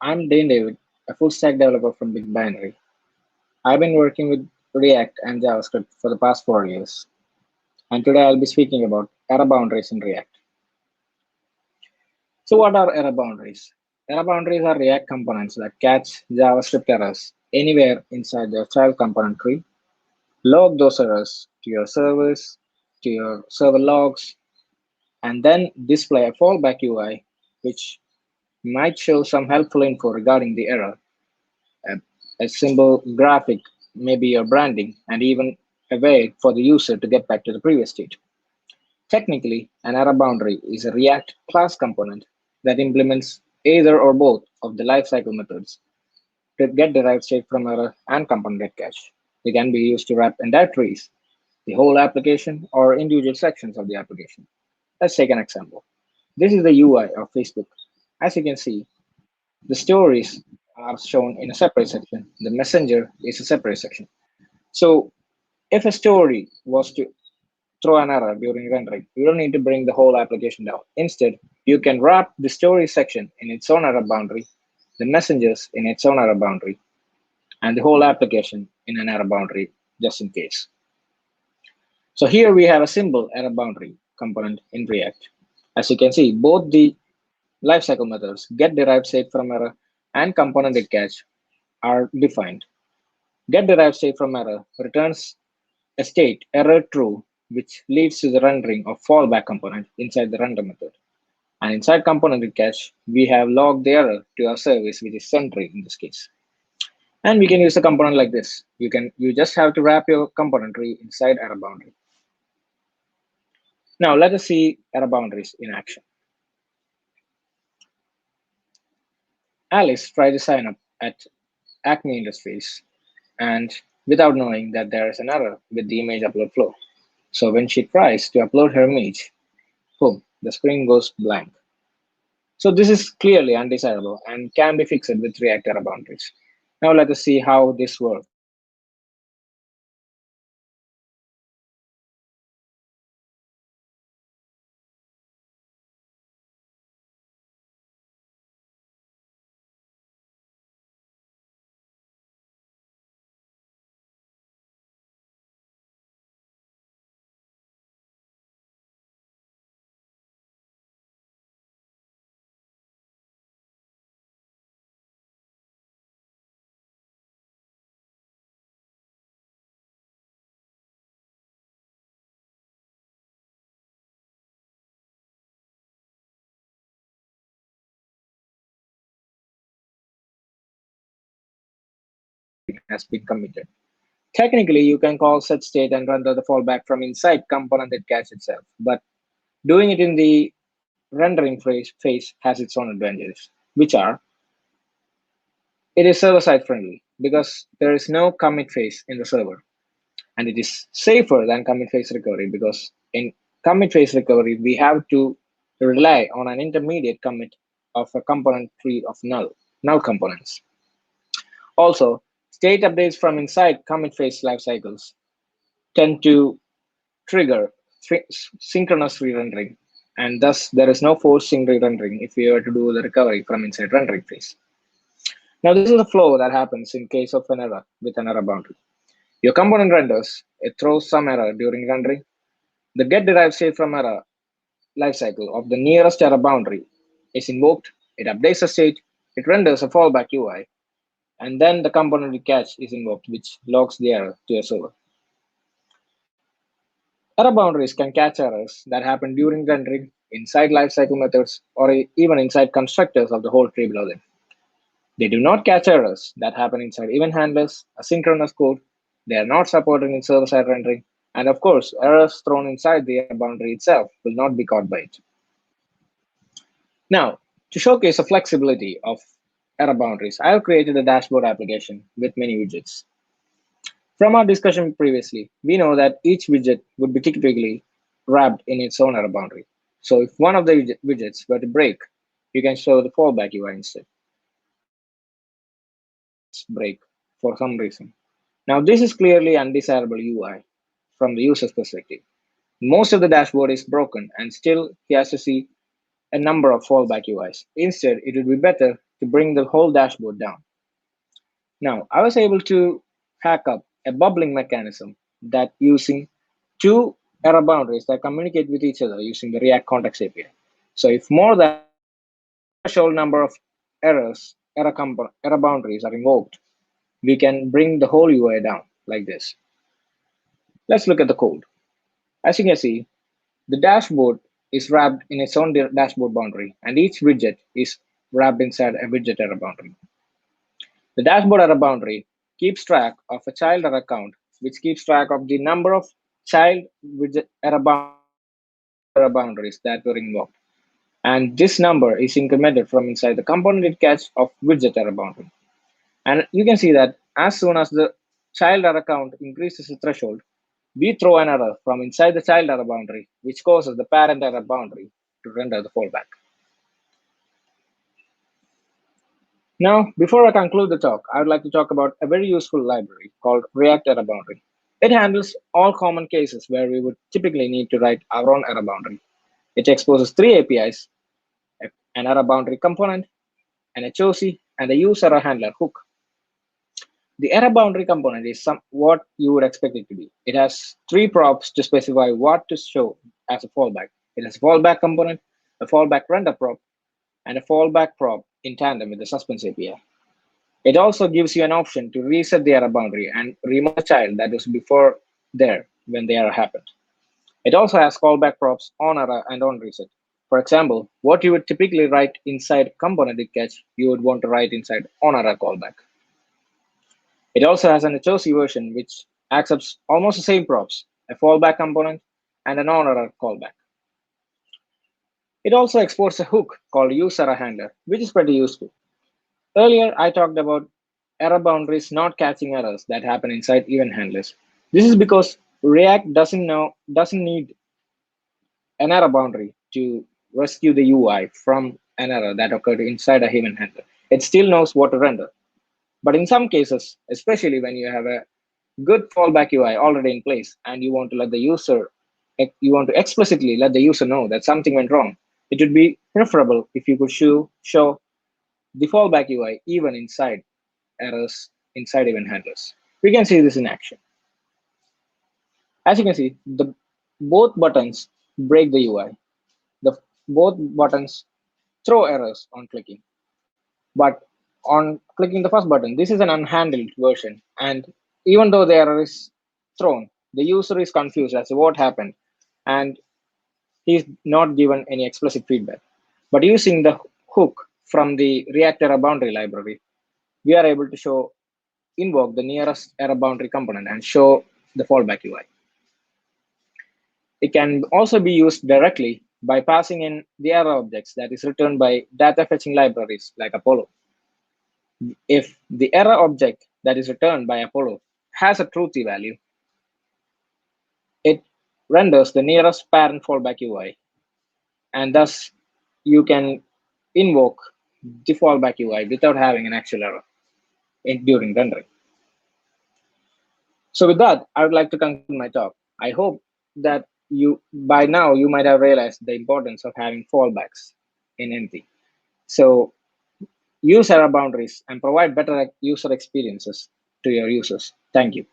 I'm Dane David, a full stack developer from Big Binary. I've been working with React and JavaScript for the past 4 years, and today I'll be speaking about error boundaries in React. So, what are error boundaries? Error boundaries are React components that catch JavaScript errors anywhere inside their child component tree, log those errors to your servers, to your server logs, and then display a fallback UI which might show some helpful info regarding the error, a, a symbol, graphic, maybe your branding, and even a way for the user to get back to the previous state. Technically, an error boundary is a React class component that implements either or both of the lifecycle methods to get derived state from error and component get catch. They can be used to wrap entire trees, the whole application, or individual sections of the application. Let's take an example. This is the UI of Facebook. As you can see, the stories are shown in a separate section. The messenger is a separate section. So if a story was to throw an error during rendering, you don't need to bring the whole application down. Instead, you can wrap the story section in its own error boundary, the messengers in its own error boundary, and the whole application in an error boundary just in case. So here we have a simple error boundary component in React. As you can see, both the lifecycle methods get derived state from error and component get catch are defined. Get derived state from error returns a state error true, which leads to the rendering of fallback component inside the render method. And inside component get catch, we have logged the error to our service, which is Sentry in this case. And we can use a component like this. You just have to wrap your component tree inside error boundary. Now let us see error boundaries in action. Alice tried to sign up at Acme Industries and without knowing that there is an error with the image upload flow. So when she tries to upload her image, boom, the screen goes blank. So this is clearly undesirable and can be fixed with React error boundaries. Now let us see how this works. Has been committed. Technically, you can call set state and render the fallback from inside component that catch itself, but doing it in the rendering phase has its own advantages, which are it is server-side friendly because there is no commit phase in the server, and it is safer than commit phase recovery because in commit phase recovery we have to rely on an intermediate commit of a component tree of null components. Also, state updates from inside commit phase life cycles tend to trigger synchronous re-rendering, and thus there is no forcing re-rendering if you were to do the recovery from inside rendering phase. Now, this is the flow that happens in case of an error with an error boundary. Your component renders, it throws some error during rendering. The get derived state from error lifecycle of the nearest error boundary is invoked, it updates the state, it renders a fallback UI, and then the component catch is invoked, which logs the error to your server. Error boundaries can catch errors that happen during rendering, inside lifecycle methods, or even inside constructors of the whole tree below them. They do not catch errors that happen inside event handlers, asynchronous code. They are not supported in server-side rendering, and of course, errors thrown inside the error boundary itself will not be caught by it. Now, to showcase the flexibility of error boundaries, I have created a dashboard application with many widgets. From our discussion previously, we know that each widget would be typically wrapped in its own error boundary. So if one of the widgets were to break, you can show the fallback UI instead. Break for some reason. Now this is clearly undesirable UI from the user's perspective. Most of the dashboard is broken and still he has to see a number of fallback UIs. Instead, it would be better to bring the whole dashboard down. Now, I was able to hack up a bubbling mechanism that using two error boundaries that communicate with each other using the React Context API. So if more than threshold number of error boundaries are invoked, we can bring the whole UI down like this. Let's look at the code. As you can see, the dashboard is wrapped in its own dashboard boundary, and each widget is wrapped inside a widget error boundary. The dashboard error boundary keeps track of a child error count, which keeps track of the number of child widget error boundaries that were invoked. And this number is incremented from inside the component cache of widget error boundary. And you can see that as soon as the child error count increases the threshold, we throw an error from inside the child error boundary, which causes the parent error boundary to render the fallback. Now, before I conclude the talk, I would like to talk about a very useful library called React Error Boundary. It handles all common cases where we would typically need to write our own error boundary. It exposes three APIs: an error boundary component, an HOC, and a use error handler hook. The error boundary component is what you would expect it to be. It has three props to specify what to show as a fallback. It has a fallback component, a fallback render prop, and a fallback prop in tandem with the suspense API. It also gives you an option to reset the error boundary and remove the child that was before there when the error happened. It also has callback props on error and on reset. For example, what you would typically write inside component catch, you would want to write inside on error callback. It also has an HOC version which accepts almost the same props, a fallback component and an on error callback. It also exports a hook called use error handler, which is pretty useful. Earlier, I talked about error boundaries not catching errors that happen inside event handlers. This is because React doesn't need an error boundary to rescue the UI from an error that occurred inside a event handler. It still knows what to render. But in some cases, especially when you have a good fallback UI already in place and you want to explicitly let the user know that something went wrong, it would be preferable if you could show the fallback UI even inside errors inside event handlers. We can see this in action. As you can see, the both buttons break the UI. The both buttons throw errors on clicking. But on clicking the first button, this is an unhandled version. And even though the error is thrown, the user is confused as to what happened. And he's not given any explicit feedback. But using the hook from the React Error Boundary library, we are able to invoke the nearest error boundary component and show the fallback UI. It can also be used directly by passing in the error objects that is returned by data fetching libraries like Apollo. If the error object that is returned by Apollo has a truthy value, it renders the nearest parent fallback UI, and thus you can invoke the fallback UI without having an actual error during rendering. So with that, I would like to conclude my talk. I hope that by now you might have realized the importance of having fallbacks in anything. So use error boundaries and provide better user experiences to your users. Thank you.